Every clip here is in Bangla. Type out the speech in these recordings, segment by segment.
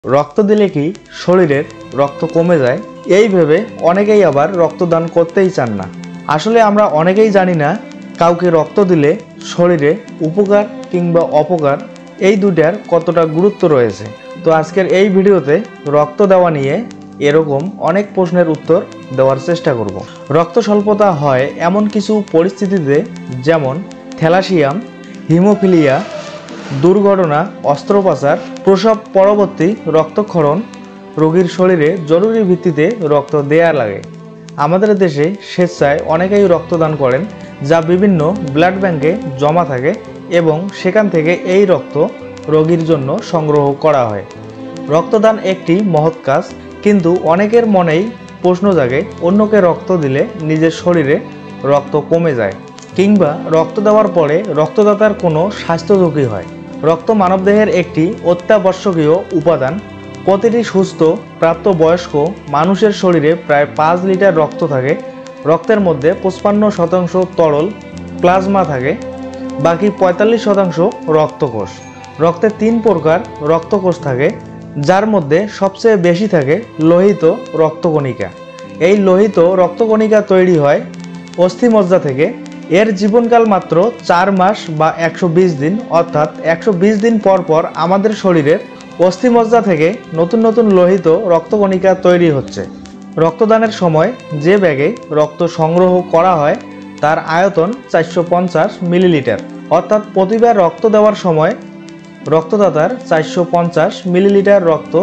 রক্ত দিলে কি শরীরের রক্ত কমে যায় এই ভেবে অনেকেই আবার রক্তদান করতেই চান না। আসলে আমরা অনেকেই জানি না কাউকে রক্ত দিলে শরীরে উপকার কিংবা অপকার এই দুটার কতটা গুরুত্ব রয়েছে। তো আজকের এই ভিডিওতে রক্ত দেওয়া নিয়ে এরকম অনেক প্রশ্নের উত্তর দেওয়ার চেষ্টা করব। রক্ত স্বল্পতা হয় এমন কিছু পরিস্থিতিতে, যেমন থ্যালাসিয়াম, হিমোফিলিয়া, দুর্ঘটনা, অস্ত্রোপচার, প্রসব পরবর্তী রক্তক্ষরণ, রোগীর শরীরে জরুরি ভিত্তিতে রক্ত দেয়া লাগে। আমাদের দেশে স্বেচ্ছায় অনেকেই রক্তদান করেন, যা বিভিন্ন ব্লাড ব্যাংকে জমা থাকে এবং সেখান থেকে এই রক্ত রোগীর জন্য সংগ্রহ করা হয়। রক্তদান একটি মহৎ কাজ, কিন্তু অনেকের মনেই প্রশ্ন জাগে অন্যকে রক্ত দিলে নিজের শরীরে রক্ত কমে যায় কিংবা রক্ত দেওয়ার পরে রক্তদাতার কোনো স্বাস্থ্য ঝুঁকি হয়। রক্ত মানবদেহের একটি অত্যাবশ্যকীয় উপাদান। প্রতিটি সুস্থ প্রাপ্তবয়স্ক মানুষের শরীরে প্রায় 5 লিটার রক্ত থাকে। রক্তের মধ্যে 55% তরল প্লাজমা থাকে, বাকি 45% রক্তকোষ। রক্তে 3 প্রকার রক্তকোষ থাকে, যার মধ্যে সবচেয়ে বেশি থাকে লোহিত রক্তকণিকা। এই লোহিত রক্তকণিকা তৈরি হয় অস্থিমজ্জা থেকে। এর জীবনকাল মাত্র 4 মাস বা 120 দিন, অর্থাৎ 120 দিন পর পর আমাদের শরীরের অস্থিমজ্জা থেকে নতুন নতুন লোহিত রক্তকণিকা তৈরি হচ্ছে। রক্তদানের সময় যে ব্যাগে রক্ত সংগ্রহ করা হয় তার আয়তন 450 মিলিলিটার, অর্থাৎ প্রতিবার রক্ত দেওয়ার সময় রক্তদাতার 450 মিলিলিটার রক্ত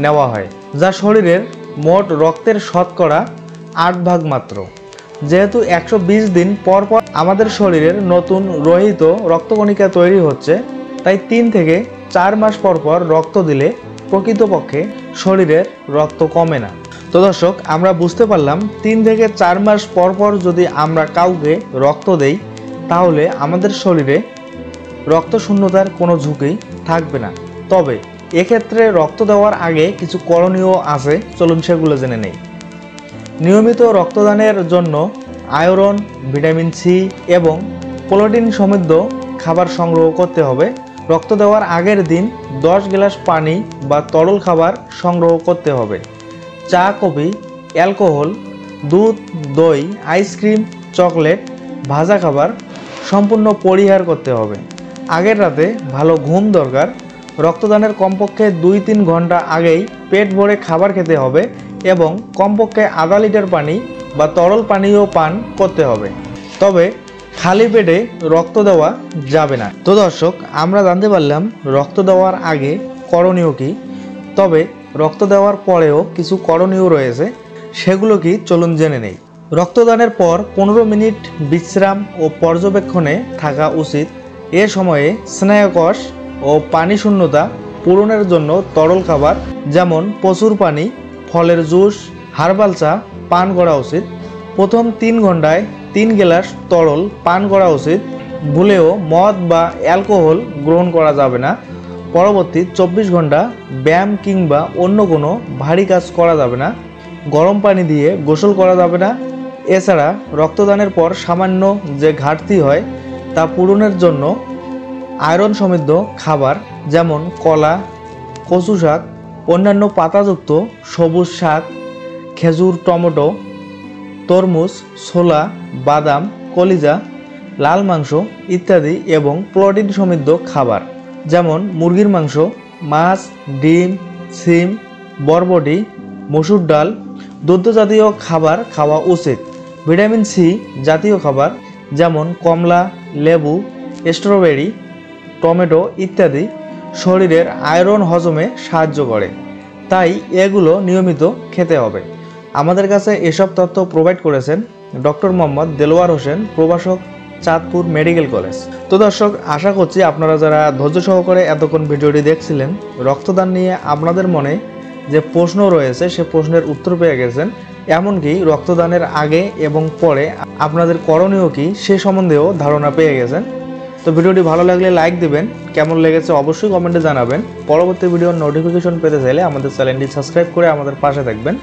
নেওয়া হয়, যা শরীরের মোট রক্তের শতকরা 8 ভাগ মাত্র। যেহেতু 120 দিন পর পর আমাদের শরীরের নতুন লোহিত রক্তকণিকা তৈরি হচ্ছে, তাই 3 থেকে 4 মাস পর পর রক্ত দিলে প্রকৃতপক্ষে শরীরের রক্ত কমে না। তো দর্শক, আমরা বুঝতে পারলাম 3 থেকে 4 মাস পর পর যদি আমরা কাউকে রক্ত দেই তাহলে আমাদের শরীরে রক্ত শূন্যতার কোনো ঝুঁকি থাকবে না। তবে এক্ষেত্রে রক্ত দেওয়ার আগে কিছু করণীয় আছে, চলুন সেগুলো জেনে নেই। নিয়মিত রক্তদানের জন্য আয়রন, ভিটামিন সি এবং প্রোটিন সমৃদ্ধ খাবার সংগ্রহ করতে হবে। রক্ত দেওয়ার আগের দিন 10 গ্লাস পানি বা তরল খাবার সংগ্রহ করতে হবে। চা, কফি, অ্যালকোহল, দুধ, দই, আইসক্রিম, চকলেট, ভাজা খাবার সম্পূর্ণ পরিহার করতে হবে। আগের রাতে ভালো ঘুম দরকার। রক্তদানের কমপক্ষে 2-3 ঘন্টা আগেই পেট ভরে খাবার খেতে হবে এবং কমপক্ষে আধা লিটার পানি বা তরল পানীয় পান করতে হবে। তবে খালি পেটে রক্ত দেওয়া যাবে না। তো দর্শক, আমরা জানতে পারলাম রক্ত দেওয়ার আগে করণীয় কি। তবে রক্ত দেওয়ার পরেও কিছু করণীয় রয়েছে, সেগুলো কি চলুন জেনে নেই। রক্তদানের পর 15 মিনিট বিশ্রাম ও পর্যবেক্ষণে থাকা উচিত। এ সময়ে স্নায়ুকোষ ও পানি শূন্যতা পূরণের জন্য তরল খাবার যেমন প্রচুর পানি, ফলের জুস, হার্বাল চা পান করা উচিত। প্রথম 3 ঘন্টায় 3 গ্লাস তরল পান করা উচিত। ভুলেও মদ বা অ্যালকোহল গ্রহণ করা যাবে না। পরবর্তী 24 ঘন্টা ব্যায়াম কিংবা অন্য কোনো ভারী কাজ করা যাবে না। গরম পানি দিয়ে গোসল করা যাবে না। এছাড়া রক্তদানের পর সামান্য যে ঘাটতি হয় তা পূরণের জন্য আয়রন সমৃদ্ধ খাবার যেমন কলা, কচু শাক, অন্যান্য পাতাযুক্ত সবুজ শাক, খেজুর, টমেটো, তরমুজ, ছোলা, বাদাম, কলিজা, লাল মাংস ইত্যাদি এবং প্রোটিন সমৃদ্ধ খাবার যেমন মুরগির মাংস, মাছ, ডিম, সিম, বরবটি, মসুর ডাল, দুগ্ধ জাতীয় খাবার খাওয়া উচিত। ভিটামিন সি জাতীয় খাবার যেমন কমলা, লেবু, স্ট্রবেরি, টমেটো ইত্যাদি শরীরের আয়রন হজমে সাহায্য করে, তাই এগুলো নিয়মিত খেতে হবে। আমাদের কাছে এসব তথ্য প্রোভাইড করেছেন ডক্টর মোহাম্মদ দেলোয়ার হোসেন, প্রভাষক, চাঁদপুর মেডিকেল কলেজ। তো দর্শক, আশা করছি আপনারা যারা ধৈর্য সহকারে এতক্ষণ ভিডিওটি দেখছিলেন, রক্তদান নিয়ে আপনাদের মনে যে প্রশ্ন রয়েছে সে প্রশ্নের উত্তর পেয়ে গেছেন। এমনকি রক্তদানের আগে এবং পরে আপনাদের করণীয় কি সে সম্বন্ধেও ধারণা পেয়ে গেছেন। তো ভিডিওটি ভালো লাগলে লাইক দিবেন, কেমন লেগেছে অবশ্যই কমেন্টে জানাবেন। পরবর্তী ভিডিওর নোটিফিকেশন পেতে চাইলে আমাদের চ্যানেলটি সাবস্ক্রাইব করে আমাদের পাশে থাকবেন।